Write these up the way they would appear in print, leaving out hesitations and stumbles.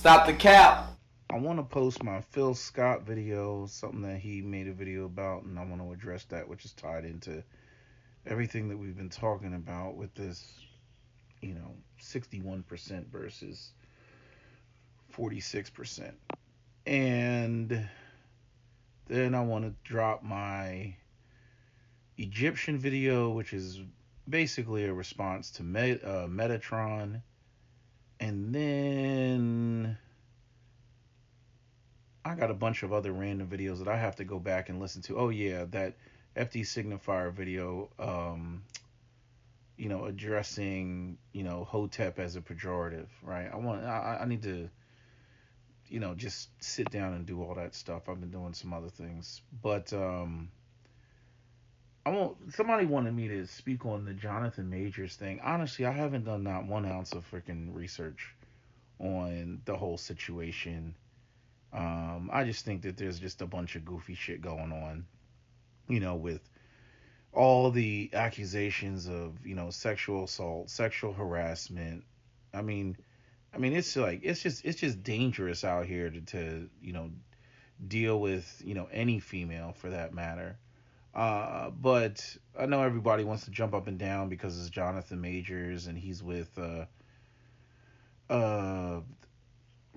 Stop the cap. I want to post my Phil Scott video, something that he made a video about, and I want to address that, which is tied into everything that we've been talking about with this, 61% versus 46%. And then I want to drop my Egyptian video, which is basically a response to Metatron. And then I got a bunch of other random videos that I have to go back and listen to. Oh yeah, that FD Signifier video, addressing, Hotep as a pejorative, right? I need to, just sit down and do all that stuff. I've been doing some other things, but I won't. Somebody wanted me to speak on the Jonathan Majors thing. Honestly, I haven't done not 1 ounce of freaking research on the whole situation. I just think that there's just a bunch of goofy shit going on, with all the accusations of, sexual assault, sexual harassment. I mean, it's like it's just dangerous out here to deal with any female for that matter. But I know everybody wants to jump up and down because it's Jonathan Majors and he's with uh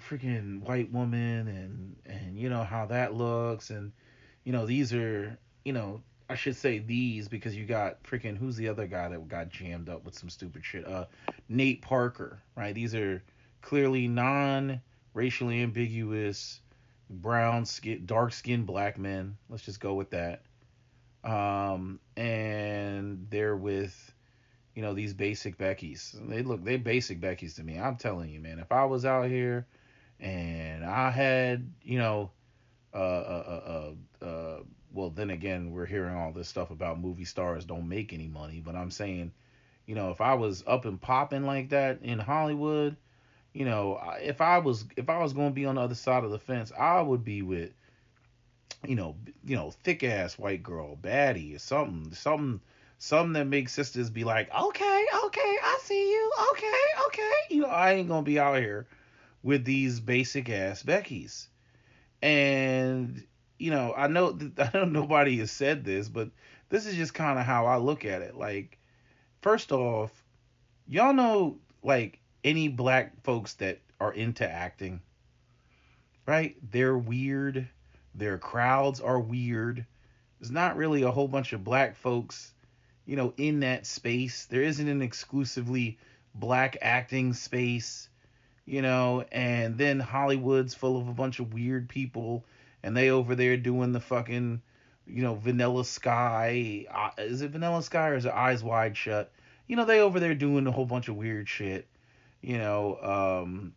freaking white woman, and how that looks, and these are, I should say these because you got freaking, who's the other guy that got jammed up with some stupid shit, Nate Parker, right? These are clearly non racially ambiguous brown skin, dark skinned black men, let's just go with that. And they're with, these basic Beckys. They basic Beckys to me. I'm telling you, man, if I was out here and I had, uh, uh, well, then again, we're hearing all this stuff about movie stars don't make any money, but I'm saying, if I was up and popping like that in Hollywood, if I was going to be on the other side of the fence, I would be with, thick ass white girl, baddie, or something that makes sisters be like, okay, okay, I see you, okay, okay. I ain't gonna be out here with these basic ass Beckys. And I know I know nobody has said this, but this is just kind of how I look at it. Like, first off, y'all know, like, any black folks that are into acting, right? They're weird. Their crowds are weird. There's not really a whole bunch of black folks, in that space. There isn't an exclusively black acting space, and then Hollywood's full of a bunch of weird people, and they over there doing the fucking, Vanilla Sky. Is it Vanilla Sky or is it Eyes Wide Shut? They over there doing a whole bunch of weird shit. You know, um,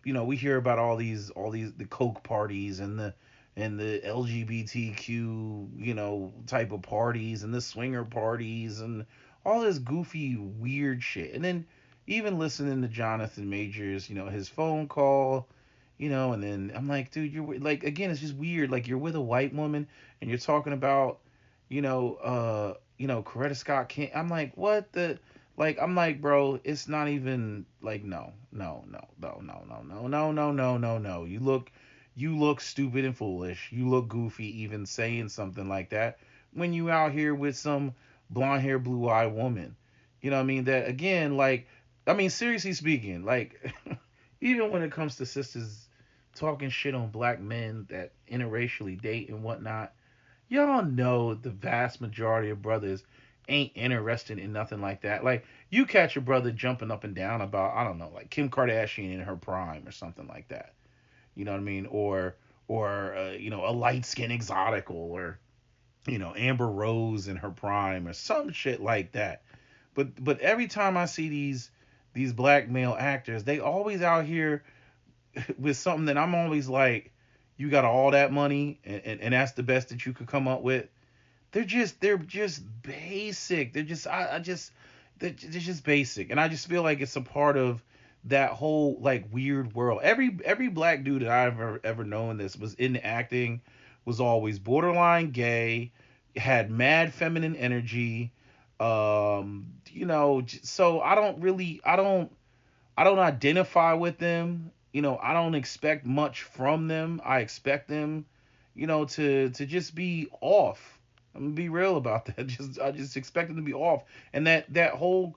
we hear about all these the coke parties and the LGBTQ, type of parties and the swinger parties and all this goofy weird shit. And then even listening to Jonathan Majors, his phone call, and then I'm like, dude, you're like, again, it's just weird. Like, you're with a white woman and you're talking about, Coretta Scott King. I'm like, what the, like, I'm like, bro, it's not even like, no, no, no, no, no, no, no, no, no, no, no, no. You look stupid and foolish. You look goofy even saying something like that when you out here with some blonde hair, blue eyed woman. You know what I mean? That again, like, I mean, seriously speaking, like, even when it comes to sisters talking shit on black men that interracially date and whatnot, y'all know the vast majority of brothers ain't interested in nothing like that. Like, you catch a brother jumping up and down about, I don't know, like Kim Kardashian in her prime or something like that. You know what I mean? Or a light skin exotical, or Amber Rose in her prime or some shit like that. But every time I see these black male actors, they always out here with something that I'm always like, you got all that money, and that's the best that you could come up with. They're just basic. They're just basic, and I just feel like it's a part of that whole, like, weird world. Every black dude that I've ever known this was in acting was always borderline gay, had mad feminine energy. So I don't identify with them. I don't expect much from them. I expect them, to just be off. I'm gonna be real about that. I just expect them to be off. And that whole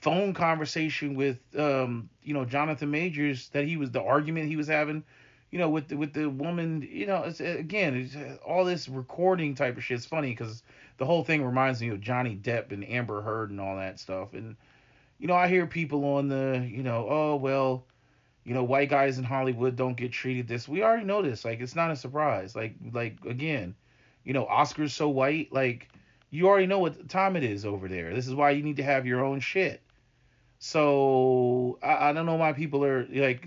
phone conversation with Jonathan Majors, that he was the argument he was having, with the woman, it's, again, it's all this recording type of shit. It's funny because the whole thing reminds me of Johnny Depp and Amber Heard and all that stuff. And I hear people on the, oh well, white guys in Hollywood don't get treated this. We already know this. Like, it's not a surprise. Like again, Oscar's so white. Like, you already know what time it is over there. This is why you need to have your own shit. So I don't know why people are like,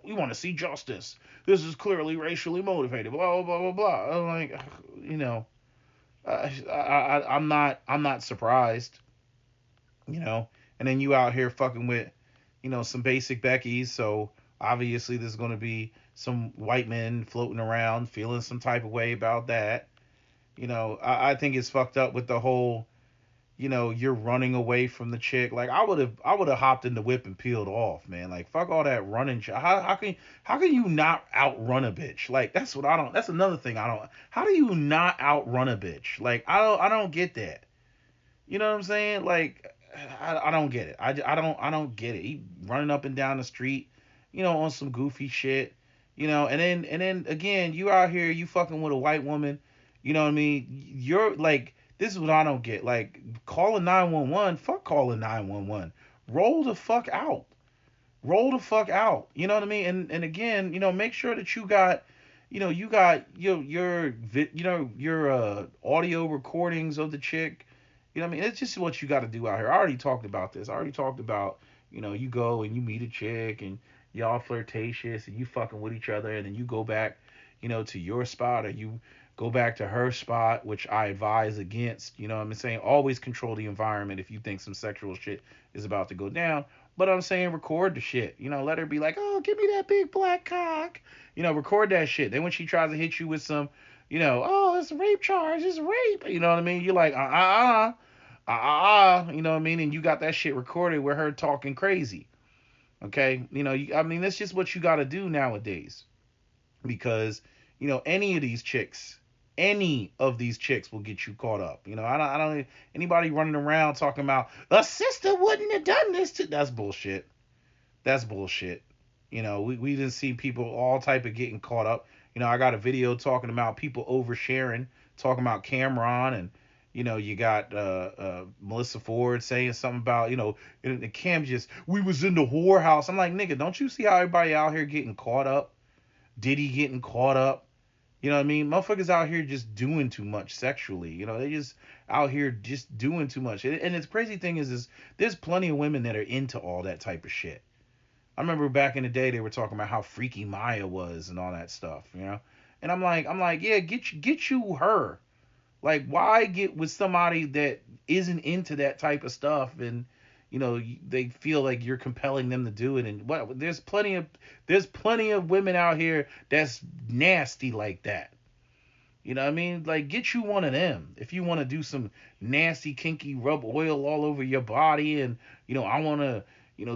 we want to see justice. This is clearly racially motivated. Blah blah blah blah blah. I'm like, you know, I'm not surprised. And then you out here fucking with, some basic Beckies. So obviously there's going to be some white men floating around feeling some type of way about that. I think it's fucked up with the whole, you're running away from the chick. Like, I would have hopped in the whip and peeled off, man. Like, fuck all that running. How can you not outrun a bitch? Like, that's what I don't. That's another thing I don't. How do you not outrun a bitch? Like, I don't get that. You know what I'm saying? Like, I don't get it. I don't get it. He running up and down the street, on some goofy shit, and then again, you out here, you fucking with a white woman, you know what I mean? You're like, this is what I don't get. Like, calling 911, fuck calling 911. Roll the fuck out. Roll the fuck out. You know what I mean? And again, make sure that you got your audio recordings of the chick. You know what I mean? It's just what you got to do out here. I already talked about this. I already talked about, you go and you meet a chick and y'all flirtatious and you fucking with each other, and then you go back, to your spot, or you go back to her spot, which I advise against. You know what I'm saying? Always control the environment if you think some sexual shit is about to go down. But I'm saying record the shit. Let her be like, oh, give me that big black cock. Record that shit. Then when she tries to hit you with some, oh, it's a rape charge, it's rape. You know what I mean? You're like, you know what I mean? And you got that shit recorded with her talking crazy. Okay? I mean, that's just what you got to do nowadays. Because, any of these chicks will get you caught up. I don't anybody running around talking about a sister wouldn't have done this to. That's bullshit. That's bullshit. We didn't see people all type of getting caught up. I got a video talking about people oversharing, talking about Cameron, and you got Melissa Ford saying something about, the Cam just, we was in the whorehouse. I'm like, nigga, don't you see how everybody out here getting caught up? Diddy getting caught up. You know what I mean? Motherfuckers out here just doing too much sexually. They just out here just doing too much. And the crazy thing is there's plenty of women that are into all that type of shit. I remember back in the day they were talking about how freaky Maya was and all that stuff. And I'm like, yeah, get you her. Like, why get with somebody that isn't into that type of stuff, and they feel like you're compelling them to do it? And what, there's plenty of women out here that's nasty like that. You know what I mean? Like, get you one of them. If you want to do some nasty, kinky, rub oil all over your body, and I want to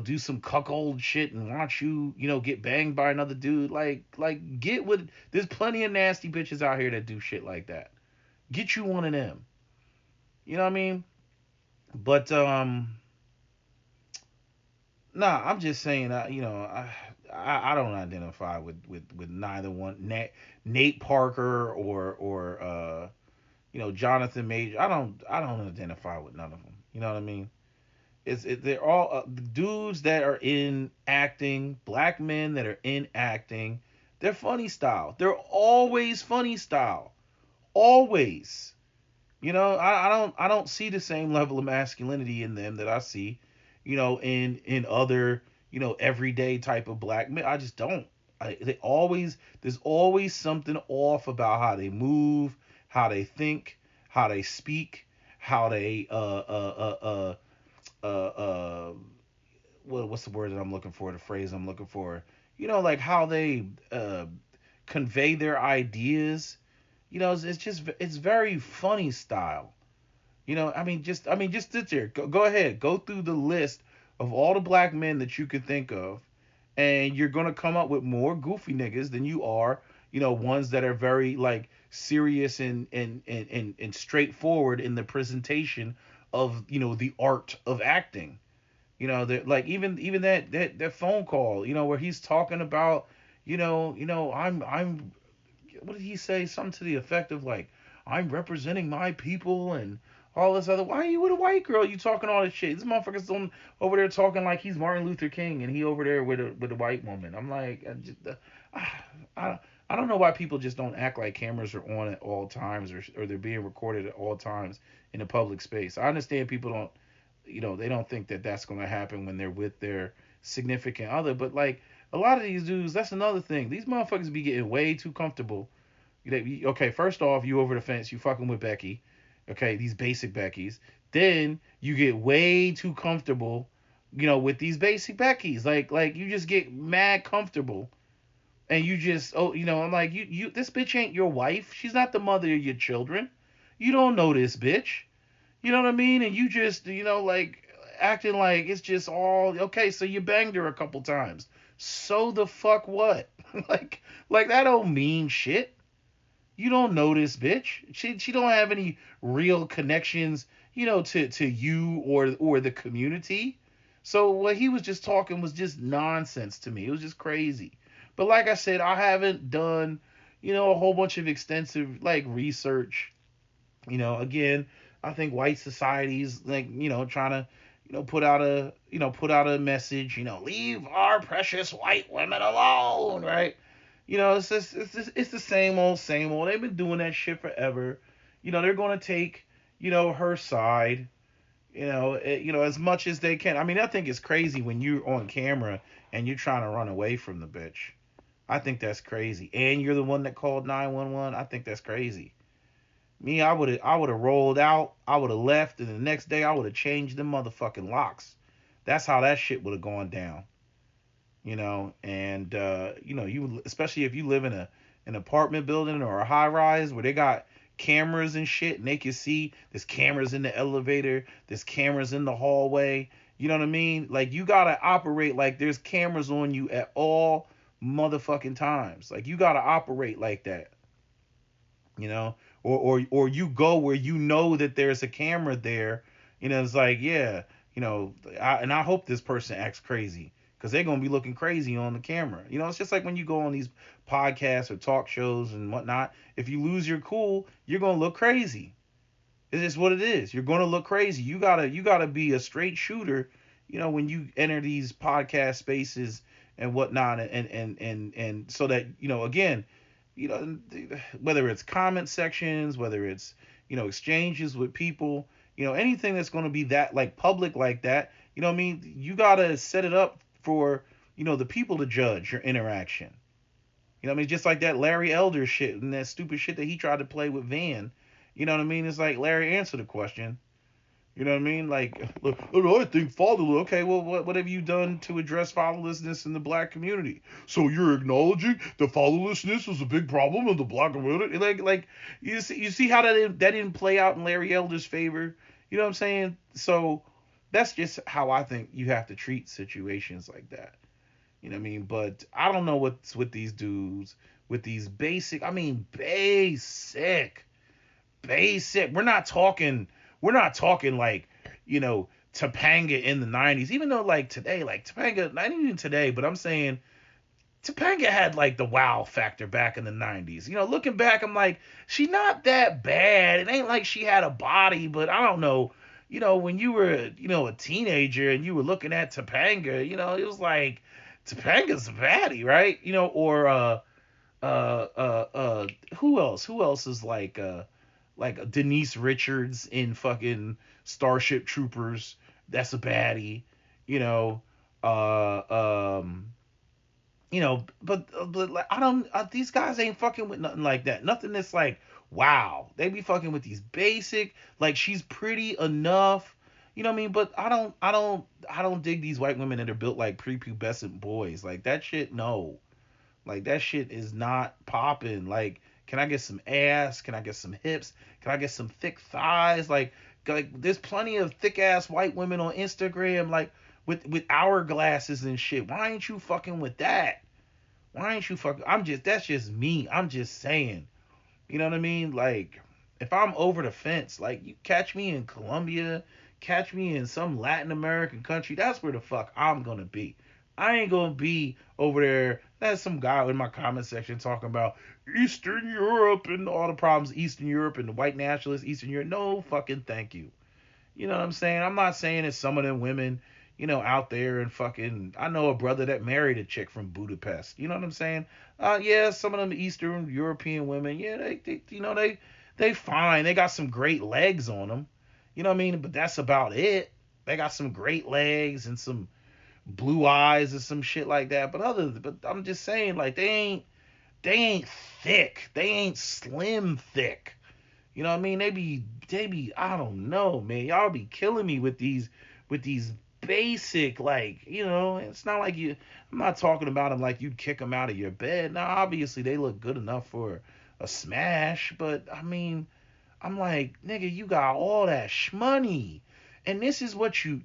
do some cuckold shit and watch you get banged by another dude. Like get with. There's plenty of nasty bitches out here that do shit like that. Get you one of them. You know what I mean? But nah, I'm just saying. I don't identify with neither one. Nate Parker or Jonathan Major. I don't identify with none of them. You know what I mean? They're all dudes that are in acting, black men that are in acting. They're funny style. They're always funny style. Always. I don't see the same level of masculinity in them that I see, in other, everyday type of black men. I just don't. There's always something off about how they move, how they think, how they speak, how they what's the word that I'm looking for, the phrase I'm looking for, like how they convey their ideas. It's very funny style. Just sit there. Go ahead. Go through the list of all the black men that you could think of, and you're gonna come up with more goofy niggas than you are, ones that are very like serious and straightforward in the presentation of the art of acting. That like even that phone call, where he's talking about, I'm what did he say? Something to the effect of like, I'm representing my people and all this other. Why are you with a white girl? You talking all this shit? This motherfucker's on over there talking like he's Martin Luther King, and he over there with a white woman. I'm like, I, I don't know why people just don't act like cameras are on at all times, or they're being recorded at all times in a public space. I understand people don't, they don't think that that's going to happen when they're with their significant other, but like a lot of these dudes, that's another thing. These motherfuckers be getting way too comfortable. Okay, first off, you over the fence, you fucking with Becky. Okay, these basic Beckys. Then you get way too comfortable, with these basic Beckys. Like you just get mad comfortable, and you just, I'm like, you this bitch ain't your wife. She's not the mother of your children. You don't know this bitch. You know what I mean? And you just, like acting like it's just all okay. So you banged her a couple times. So the fuck what? like that don't mean shit. You don't know this bitch. She don't have any real connections, to you or the community. So what he was just talking was just nonsense to me. It was just crazy. But like I said, I haven't done, a whole bunch of extensive like research. Again, I think white society's like, trying to, put out a message, leave our precious white women alone, right? It's the same old, same old. They've been doing that shit forever. They're gonna take, her side, as much as they can. I mean, I think it's crazy when you're on camera and you're trying to run away from the bitch. I think that's crazy. And you're the one that called 911. I think that's crazy. Me, I would have rolled out. I would have left, and the next day I would have changed them motherfucking locks. That's how that shit would have gone down. And you, especially if you live in an apartment building or a high rise where they got cameras and shit, and they can see there's cameras in the elevator, there's cameras in the hallway. You know what I mean? Like you gotta operate like there's cameras on you at all motherfucking times. Like you gotta operate like that. Or you go where that there's a camera there. It's like, yeah, I hope this person acts crazy because they're gonna be looking crazy on the camera. It's just like when you go on these podcasts or talk shows and whatnot. If you lose your cool, you're gonna look crazy. It's just what it is. You're gonna look crazy. You gotta be a straight shooter. When you enter these podcast spaces and whatnot, and so that again, you know, whether it's comment sections, whether it's, exchanges with people, anything that's going to be that like public like that, what I mean? You got to set it up for, the people to judge your interaction. What I mean? Just like that Larry Elder shit and that stupid shit that he tried to play with Van. What I mean? It's like, Larry, answer the question. You know what I mean? Like, look, I think fatherless. Okay, well, what have you done to address fatherlessness in the black community? So you're acknowledging that fatherlessness was a big problem in the black community? Like you see how that didn't play out in Larry Elder's favor? You know what I'm saying? So that's just how I think you have to treat situations like that. You know what I mean? But I don't know what's with these dudes with these basic. We're not talking like, Topanga in the 90s, even though like today, like Topanga, not even today, but I'm saying Topanga had like the wow factor back in the 90s. Looking back, I'm like, she's not that bad. It ain't like she had a body, but I don't know. When you were, a teenager and you were looking at Topanga, it was like Topanga's a baddie, right? Or who else? Who else is like Denise Richards in fucking Starship Troopers? That's a baddie, you know. But like, I don't. These guys ain't fucking with nothing like that. Nothing that's like, wow. They be fucking with these basic, like she's pretty enough. You know what I mean? But I don't dig these white women that are built like prepubescent boys. Like that shit, no. Like that shit is not popping. Like, can I get some ass? Can I get some hips? Can I get some thick thighs? Like there's plenty of thick ass white women on Instagram. Like, with hourglasses and shit. Why ain't you fucking with that? Why ain't you fucking? That's just me. I'm just saying. You know what I mean? Like, if I'm over the fence, like, you catch me in Colombia, catch me in some Latin American country, that's where the fuck I'm gonna be. I ain't gonna be over there. There's some guy in my comment section talking about Eastern Europe and all the problems Eastern Europe and the white nationalists Eastern Europe. No fucking thank you. You know what I'm saying? I'm not saying it's some of them women, out there and fucking. I know a brother that married a chick from Budapest. You know what I'm saying? Yeah, some of them Eastern European women, yeah, they fine. They got some great legs on them. You know what I mean? But that's about it. They got some great legs and some blue eyes and some shit like that. But I'm just saying, like, they ain't thick. They ain't slim thick. You know what I mean? They be I don't know, man. Y'all be killing me with these basic, like, it's not like I'm not talking about them like you'd kick them out of your bed. Now, obviously they look good enough for a smash, but I mean, I'm like, nigga, you got all that shmoney. And this is what you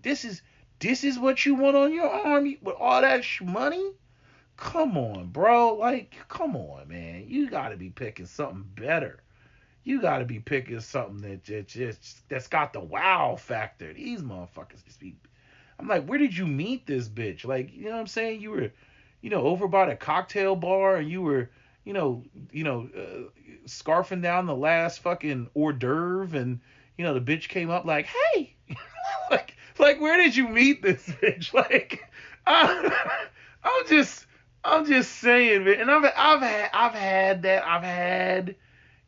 want on your arm with all that shmoney? Come on, bro. Like, come on, man. You got to be picking something better. You got to be picking something that's got the wow factor. These motherfuckers just be. I'm like, where did you meet this bitch? Like, you know what I'm saying? You were, over by the cocktail bar, and you were, scarfing down the last fucking hors d'oeuvre, and the bitch came up like, hey, like, where did you meet this bitch? Like, I, I'm just, I'm just saying, man. And I've had that. I've had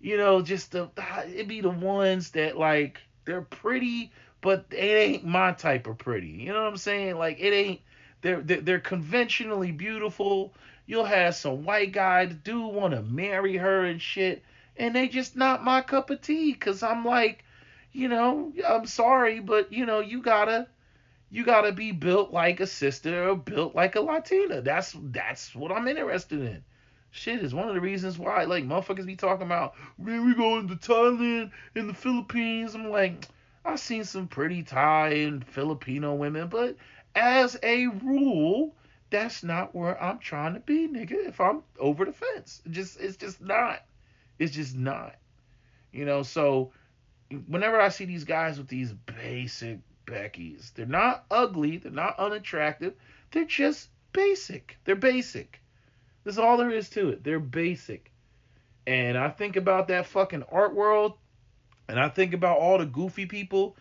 just it be the ones that, like, they're pretty, but it ain't my type of pretty. You know what I'm saying? Like, it ain't. They're conventionally beautiful. You'll have some white guy that do want to marry her and shit, and they just not my cup of tea. Cause I'm like, I'm sorry, but you gotta be built like a sister or built like a Latina. That's what I'm interested in. Shit is one of the reasons why, like, motherfuckers be talking about, man, we going to Thailand and the Philippines. I'm like, I've seen some pretty Thai and Filipino women, but as a rule, that's not where I'm trying to be, nigga. If I'm over the fence, it's just not. It's just not. So whenever I see these guys with these basic Beckys, they're not ugly, they're not unattractive, they're just basic. They're basic. That's all there is to it. They're basic. And I think about that fucking art world, and I think about all the goofy people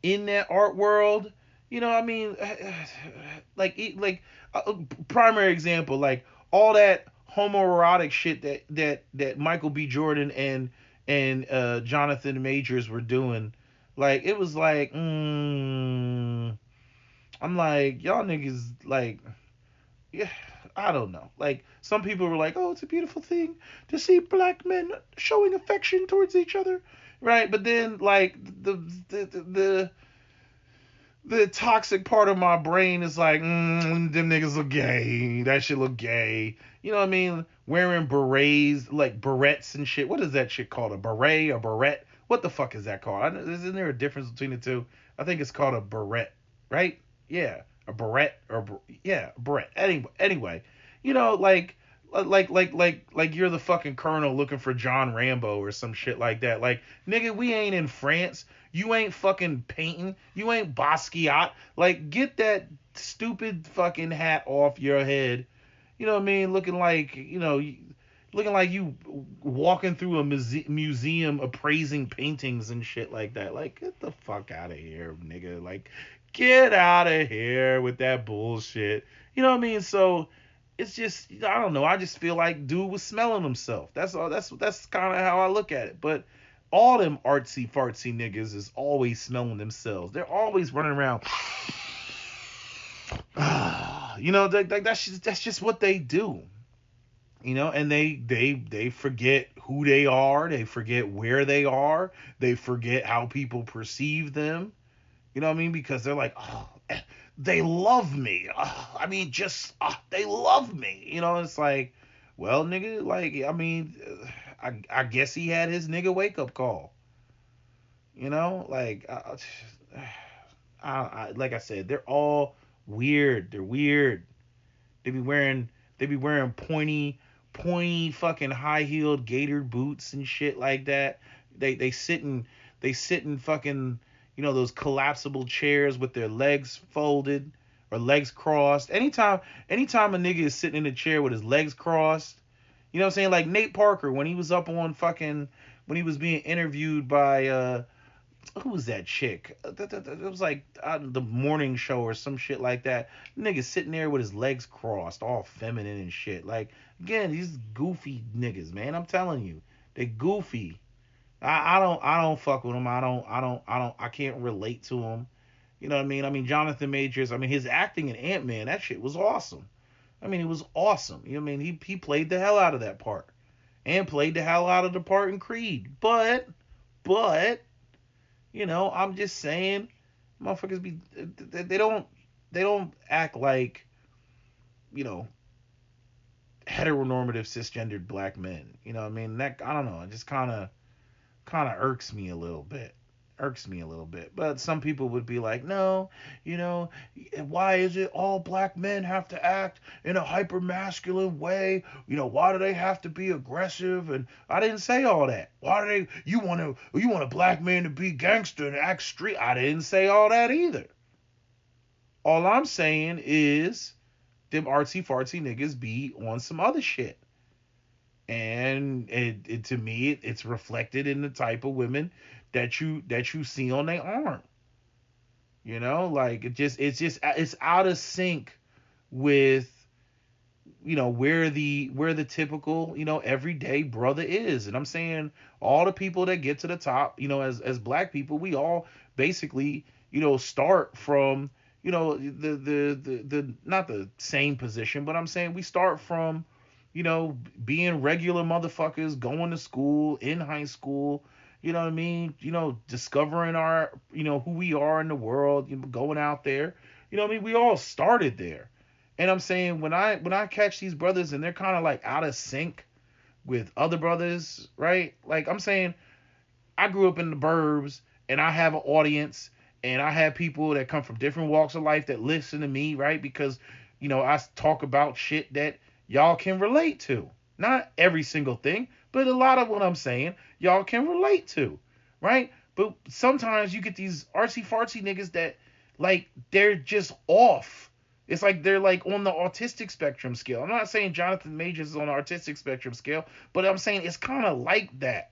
in that art world. I mean, like primary example, like all that homoerotic shit that Michael B. Jordan and Johnathan Majors were doing. Like, it was like, I'm like, y'all niggas, like, yeah, I don't know. Like, some people were like, oh, it's a beautiful thing to see black men showing affection towards each other, right? But then, like, the toxic part of my brain is like, them niggas look gay. That shit look gay. You know what I mean? Wearing berets, like barrettes and shit. What is that shit called? A beret? A barrette? What the fuck is that called? Isn't there a difference between the two? I think it's called a barrette, right? Yeah, a barrette yeah, a barrette. Anyway, like you're the fucking colonel looking for John Rambo or some shit like that. Like, nigga, we ain't in France. You ain't fucking painting. You ain't Basquiat. Like, get that stupid fucking hat off your head. You know what I mean? Looking like you walking through a museum appraising paintings and shit like that. Like, get the fuck out of here, nigga. Like, get out of here with that bullshit. You know what I mean? So it's just, I don't know. I just feel like dude was smelling himself. That's all. That's kind of how I look at it. But all them artsy fartsy niggas is always smelling themselves. They're always running around. That's just what they do. And they forget who they are. They forget where they are. They forget how people perceive them. You know what I mean? Because they're like, oh, they love me. I mean, just they love me. It's like, well, nigga, like, I mean, I guess he had his nigga wake up call. Like, like I said, they're all Weird. They're weird. They be wearing pointy fucking high heeled gator boots and shit like that. They sit in fucking those collapsible chairs with their legs folded or legs crossed. Anytime a nigga is sitting in a chair with his legs crossed, you know what I'm saying? Like Nate Parker when he was up on fucking when he was being interviewed by who was that chick? It was like the morning show or some shit like that. Nigga sitting there with his legs crossed, all feminine and shit. Like again, these goofy niggas, man. I'm telling you, they goofy. I don't fuck with them. I can't relate to them. You know what I mean? I mean Jonathan Majors. I mean his acting in Ant-Man, that shit was awesome. I mean it was awesome. You know what I mean? He played the hell out of that part and played the hell out of the part in Creed. But I'm just saying, motherfuckers they don't act like, you know, heteronormative cisgendered black men. You know what I mean? That I don't know, it just kinda irks me a little bit. Irks me a little bit. But some people would be like, no, you know, why is it all black men have to act in a hyper masculine way? You know, why do they have to be aggressive? And I didn't say all that. Why do they you want a black man to be gangster and act street? I didn't say all that either. All I'm saying is them artsy fartsy niggas be on some other shit. And to me it's reflected in the type of women that you see on their arm. Like it's out of sync with where the typical everyday brother is. And I'm saying all the people that get to the top, as black people, we all basically start from the not the same position, but I'm saying we start from being regular motherfuckers, going to school, in high school, you know what I mean? Discovering our, who we are in the world, going out there. You know what I mean? We all started there. And I'm saying when I catch these brothers and they're kind of like out of sync with other brothers, right? Like I'm saying, I grew up in the burbs and I have an audience and I have people that come from different walks of life that listen to me, right? Because, I talk about shit that y'all can relate to. Not every single thing, but a lot of what I'm saying, y'all can relate to, right? But sometimes you get these artsy fartsy niggas that, like, they're just off. It's like they're like on the autistic spectrum scale. I'm not saying Jonathan Majors is on the artistic spectrum scale, but I'm saying it's kind of like that.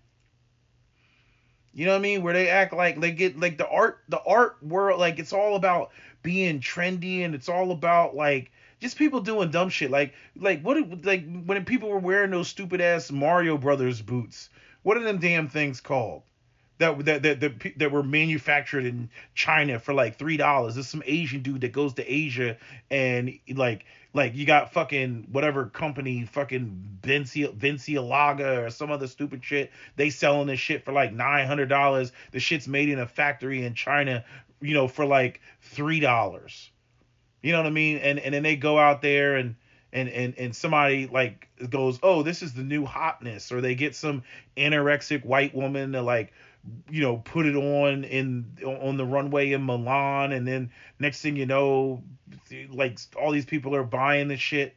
You know what I mean? Where they act like they get like the art world, like it's all about being trendy and it's all about like just people doing dumb shit. Like like when people were wearing those stupid ass Mario Brothers boots. What are them damn things called? That were manufactured in China for like $3. There's some Asian dude that goes to Asia and like you got fucking whatever company, fucking Vincialaga or some other stupid shit. They selling this shit for like $900. The shit's made in a factory in China, for like $3. You know what I mean? And then they go out there and somebody like goes, oh, this is the new hotness, or they get some anorexic white woman to like put it on the runway in Milan, and then next thing you know, like all these people are buying the shit,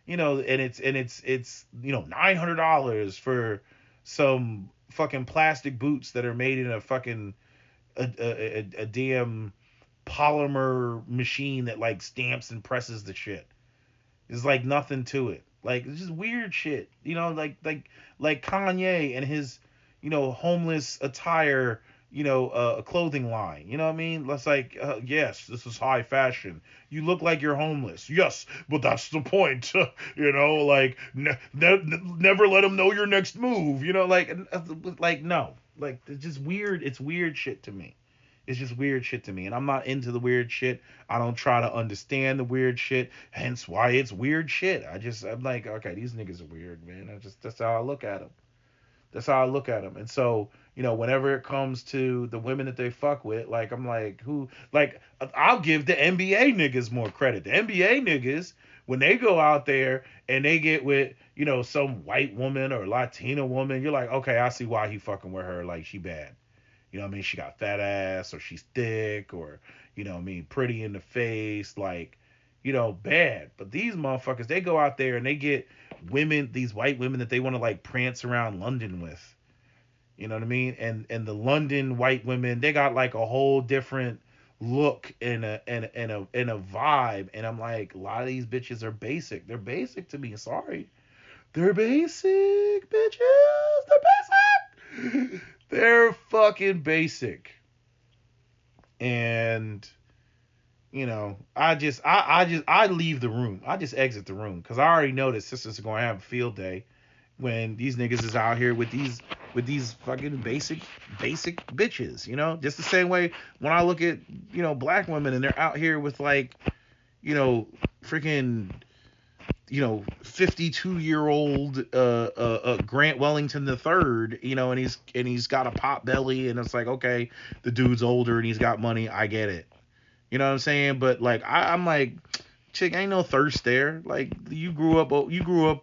and it's $900 for some fucking plastic boots that are made in a fucking a damn polymer machine that like stamps and presses the shit. There's like nothing to it. Like it's just weird shit. Like Kanye and his homeless attire, a clothing line. You know what I mean? That's like, yes, this is high fashion. You look like you're homeless. Yes, but that's the point. Like never let them know your next move. Like no, like it's just weird. It's weird shit to me. It's just weird shit to me, and I'm not into the weird shit. I don't try to understand the weird shit, hence why it's weird shit. I'm like, okay, these niggas are weird, man. That's how I look at them. That's how I look at them. And so, whenever it comes to the women that they fuck with, like, I'm like, who, like, I'll give the NBA niggas more credit. The NBA niggas, when they go out there and they get with, some white woman or Latina woman, you're like, okay, I see why he fucking with her. Like, she bad. You know what I mean? She got fat ass, or she's thick, or, pretty in the face. Like, bad. But these motherfuckers, they go out there and they get women, these white women that they want to like prance around London with. You know what I mean? And the London white women, they got like a whole different look and a vibe. And I'm like, a lot of these bitches are basic. They're basic to me. Sorry. They're basic, bitches. They're basic. They're fucking basic. And I leave the room. I just exit the room because I already know that sisters are gonna have a field day when these niggas is out here with these fucking basic bitches. Just the same way when I look at black women and they're out here with like freaking 52-year-old Grant Wellington the third, and he's got a pot belly, and it's like, okay, the dude's older and he's got money. I get it. You know what I'm saying? But like I'm like, chick, ain't no thirst there. Like you grew up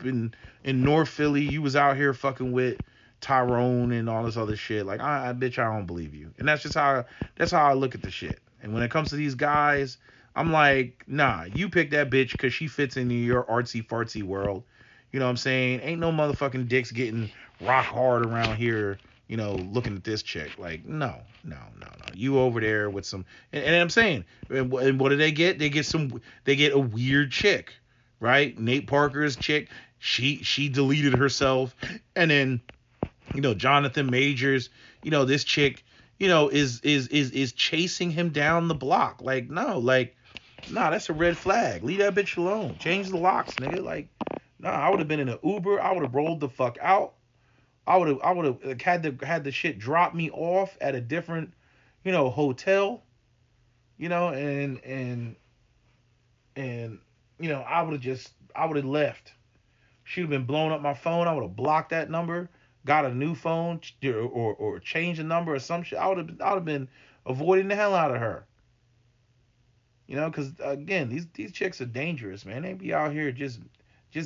in North Philly. You was out here fucking with Tyrone and all this other shit. Like I bitch, I don't believe you. And that's how I look at the shit. And when it comes to these guys, I'm like, nah, you pick that bitch because she fits into your artsy fartsy world. You know what I'm saying? Ain't no motherfucking dicks getting rock hard around here, looking at this chick. Like, no. You over there with some, and I'm saying, and what do they get? They get a weird chick, right? Nate Parker's chick, she deleted herself, and then, Johnathan Majors, this chick, is chasing him down the block. Like, no, that's a red flag. Leave that bitch alone. Change the locks, nigga. Like, nah, I would have been in an Uber. I would have rolled the fuck out. I would have had the shit drop me off at a different, hotel, and I would have left. She'd have been blowing up my phone. I would have blocked that number, got a new phone, or changed the number or some shit. I would have been avoiding the hell out of her. Because again, these chicks are dangerous, man. They be out here just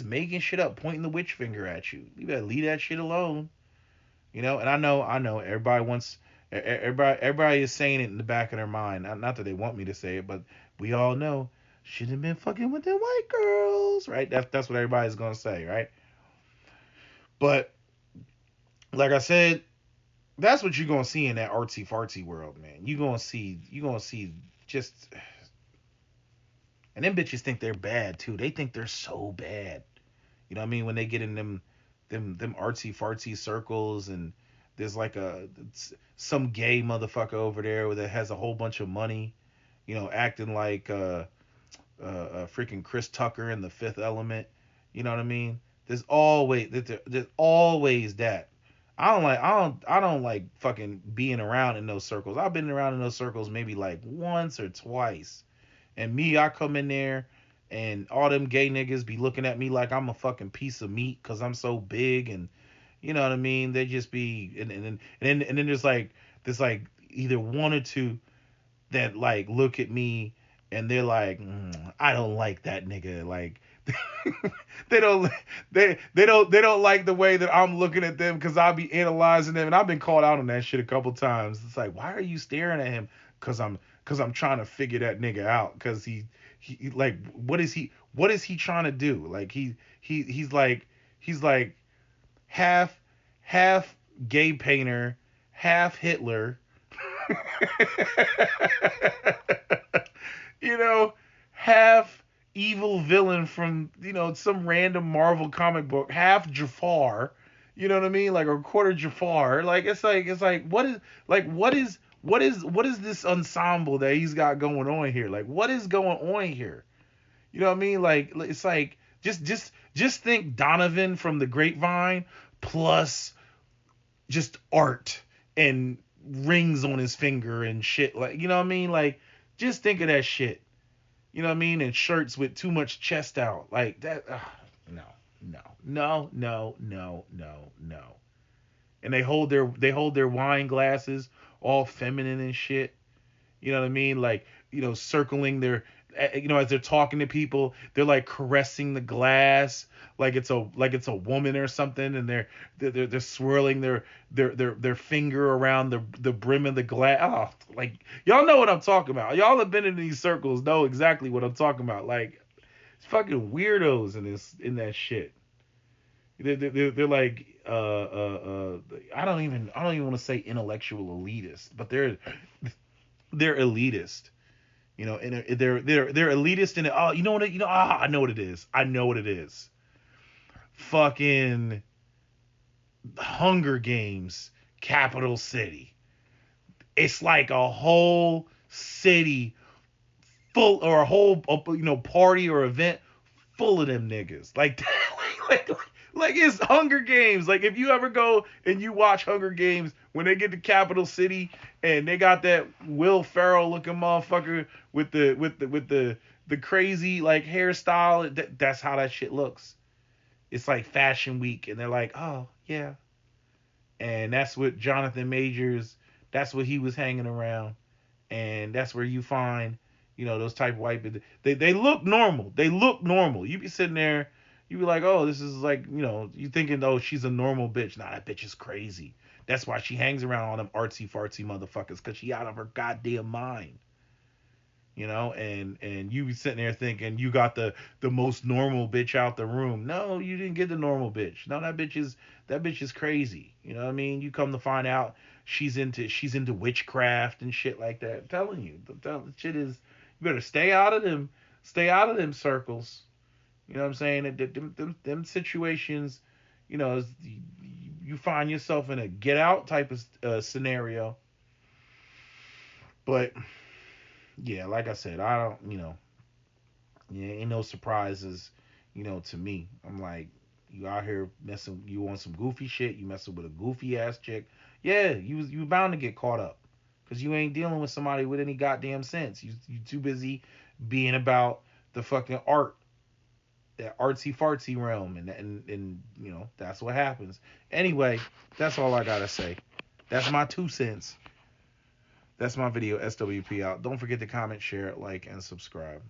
making shit up, pointing the witch finger at you. You better leave that shit alone. And I know everybody is saying it in the back of their mind. Not that they want me to say it, but we all know shouldn't have been fucking with the white girls, right? That's what everybody's gonna say, right? But like I said, that's what you're gonna see in that artsy fartsy world, man. You're gonna see just, and them bitches think they're bad too. They think they're so bad. You know what I mean? When they get in them artsy fartsy circles, and there's like some gay motherfucker over there that has a whole bunch of money, acting like freaking Chris Tucker in The Fifth Element. You know what I mean? There's always that. I don't like fucking being around in those circles. I've been around in those circles maybe like once or twice. And me, I come in there and all them gay niggas be looking at me like I'm a fucking piece of meat because I'm so big, and you know what I mean? They just be and then there's like either one or two that like look at me and they're like, I don't like that nigga. Like they don't like the way that I'm looking at them because I'll be analyzing them, and I've been called out on that shit a couple times. It's like, why are you staring at him? Because I'm trying to figure that nigga out, because he like, what is he trying to do? Like he's like half gay painter, half Hitler. Half evil villain from some random Marvel comic book, half Jafar. You know what I mean? Like a quarter Jafar. Like it's like what is this ensemble that he's got going on here? Like what is going on here? You know what I mean? Like it's like just think Donovan from the Grapevine plus just art and rings on his finger and shit. Like, you know what I mean? Like just think of that shit. You know what I mean? And shirts with too much chest out. Like that. No. And they hold their wine glasses all feminine and shit. You know what I mean? Like, circling their, as they're talking to people, they're like caressing the glass like it's a woman or something, and they're swirling their finger around the brim of the glass. Oh, like y'all know what I'm talking about. Y'all have been in these circles, know exactly what I'm talking about. Like fucking weirdos in that shit. They're like I don't even want to say intellectual elitist, but they're elitist. You know, and they're elitist in it. Oh, you know what? I know what it is. I know what it is. Fucking Hunger Games, capital city. It's like a whole city full, or a whole party or event full of them niggas. Like like it's Hunger Games. Like if you ever go and you watch Hunger Games when they get to capital city and they got that Will Ferrell looking motherfucker with the crazy like hairstyle. That's how that shit looks. It's like Fashion Week, and they're like, oh yeah, and that's what Jonathan Majors. That's what he was hanging around, and that's where you find, those type of white. They look normal. They look normal. You be sitting there, you be like, oh, this is like, you thinking, oh, she's a normal bitch. Nah, that bitch is crazy. That's why she hangs around all them artsy fartsy motherfuckers, cause she out of her goddamn mind. And you be sitting there thinking you got the most normal bitch out the room. No, you didn't get the normal bitch. No, that bitch is crazy. You know what I mean? You come to find out she's into witchcraft and shit like that. I'm telling you, the shit is, you better stay out of them circles. You know what I'm saying? Them situations, you find yourself in a get out type of scenario. But yeah, like I said, I don't, yeah, ain't no surprises, to me. I'm like, you out here messing, you want some goofy shit, you messing with a goofy ass chick. Yeah, you bound to get caught up, cause you ain't dealing with somebody with any goddamn sense. You too busy being about the fucking art, that artsy fartsy realm, and that's what happens. Anyway, that's all I gotta say. That's my 2 cents. That's my video. SWP out. Don't forget to comment, share, like, and subscribe.